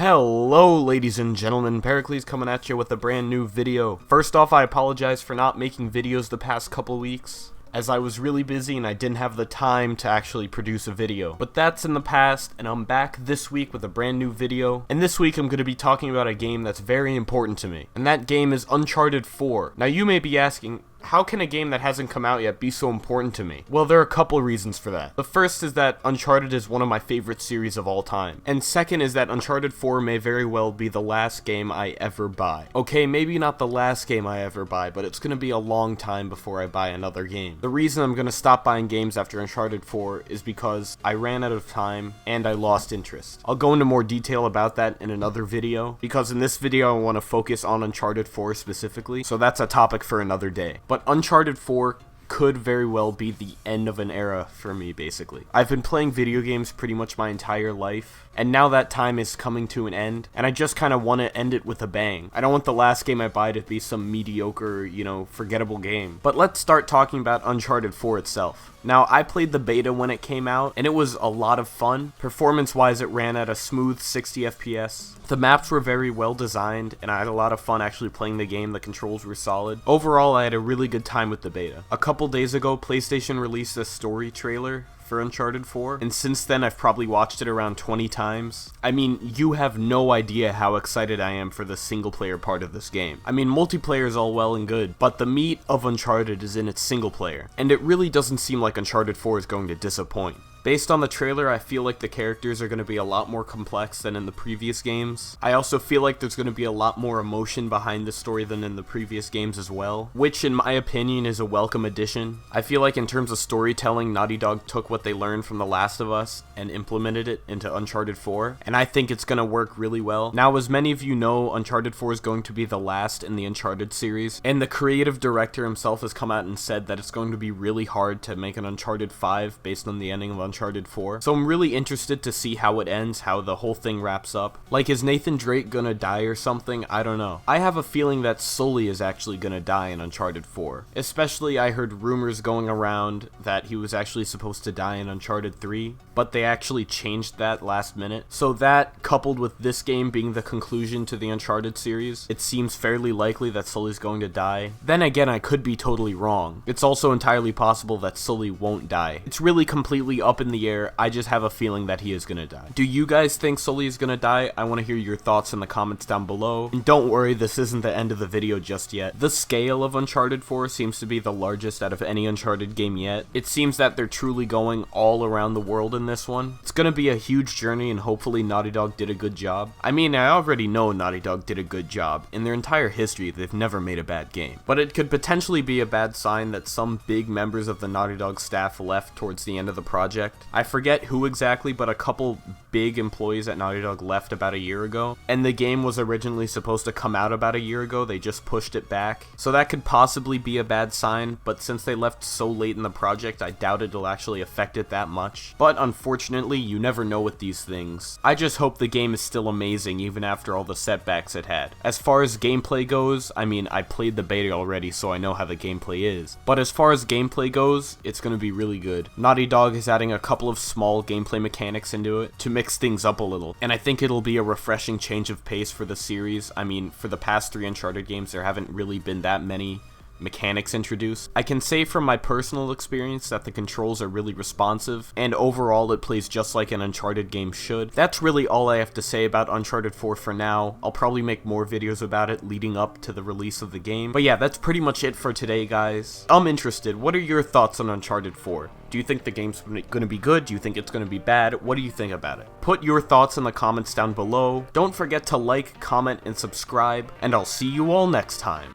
Hello ladies and gentlemen, Pericles coming at you with a brand new video. First off, I apologize for not making videos the past couple weeks, as I was really busy and I didn't have the time to actually produce a video. But that's in the past, and I'm back this week with a brand new video. And this week I'm going to be talking about a game that's very important to me, and that game is Uncharted 4. Now you may be asking, how can a game that hasn't come out yet be so important to me? Well, there are a couple reasons for that. The first is that Uncharted is one of my favorite series of all time. And second is that Uncharted 4 may very well be the last game I ever buy. Okay, maybe not the last game I ever buy, but it's gonna be a long time before I buy another game. The reason I'm gonna stop buying games after Uncharted 4 is because I ran out of time and I lost interest. I'll go into more detail about that in another video, because in this video I want to focus on Uncharted 4 specifically, so that's a topic for another day. But Uncharted 4 could very well be the end of an era for me, basically. I've been playing video games pretty much my entire life, and now that time is coming to an end, and I just kind of want to end it with a bang. I don't want the last game I buy to be some mediocre, forgettable game. But let's start talking about Uncharted 4 itself. Now, I played the beta when it came out, and it was a lot of fun. Performance-wise, it ran at a smooth 60 FPS. The maps were very well designed, and I had a lot of fun actually playing the game. The controls were solid. Overall, I had a really good time with the beta. A couple days ago, PlayStation released a story trailer for Uncharted 4, and since then I've probably watched it around 20 times. I mean, you have no idea how excited I am for the single player part of this game. I mean, multiplayer is all well and good, but the meat of Uncharted is in its single player, and it really doesn't seem like Uncharted 4 is going to disappoint. Based on the trailer, I feel like the characters are going to be a lot more complex than in the previous games. I also feel like there's going to be a lot more emotion behind the story than in the previous games as well, which in my opinion is a welcome addition. I feel like in terms of storytelling, Naughty Dog took what they learned from The Last of Us and implemented it into Uncharted 4, and I think it's going to work really well. Now, as many of you know, Uncharted 4 is going to be the last in the Uncharted series, and the creative director himself has come out and said that it's going to be really hard to make an Uncharted 5 based on the ending of Uncharted 4. So I'm really interested to see how it ends, how the whole thing wraps up. Like, is Nathan Drake gonna die or something? I don't know. I have a feeling that Sully is actually gonna die in Uncharted 4. Especially, I heard rumors going around that he was actually supposed to die in Uncharted 3, but they actually changed that last minute. So that, coupled with this game being the conclusion to the Uncharted series, it seems fairly likely that Sully's going to die. Then again, I could be totally wrong. It's also entirely possible that Sully won't die. It's really completely up in the air. I just have a feeling that he is gonna die. Do you guys think Sully is gonna die? I want to hear your thoughts in the comments down below. And don't worry, this isn't the end of the video just yet. The scale of Uncharted 4 seems to be the largest out of any Uncharted game yet. It seems that they're truly going all around the world in this one. It's gonna be a huge journey, and hopefully Naughty Dog did a good job. I mean, I already know Naughty Dog did a good job. In their entire history, they've never made a bad game. But it could potentially be a bad sign that some big members of the Naughty Dog staff left towards the end of the project. I forget who exactly, but a couple big employees at Naughty Dog left about a year ago, and the game was originally supposed to come out about a year ago. They just pushed it back, so that could possibly be a bad sign, but since they left so late in the project, I doubt it'll actually affect it that much. But unfortunately, you never know with these things. I just hope the game is still amazing even after all the setbacks it had. As far as gameplay goes, I mean, I played the beta already, so I know how the gameplay is, but as far as gameplay goes, it's gonna be really good. Naughty Dog is adding a couple of small gameplay mechanics into it to mix things up a little, and I think it'll be a refreshing change of pace for the series. I mean, for the past 3 Uncharted games, there haven't really been that many mechanics introduced. I can say from my personal experience that the controls are really responsive, and overall it plays just like an Uncharted game should. That's really all I have to say about Uncharted 4 for now. I'll probably make more videos about it leading up to the release of the game. But yeah, that's pretty much it for today, guys. I'm interested. What are your thoughts on Uncharted 4? Do you think the game's gonna be good? Do you think it's gonna be bad? What do you think about it? Put your thoughts in the comments down below. Don't forget to like, comment, and subscribe, and I'll see you all next time.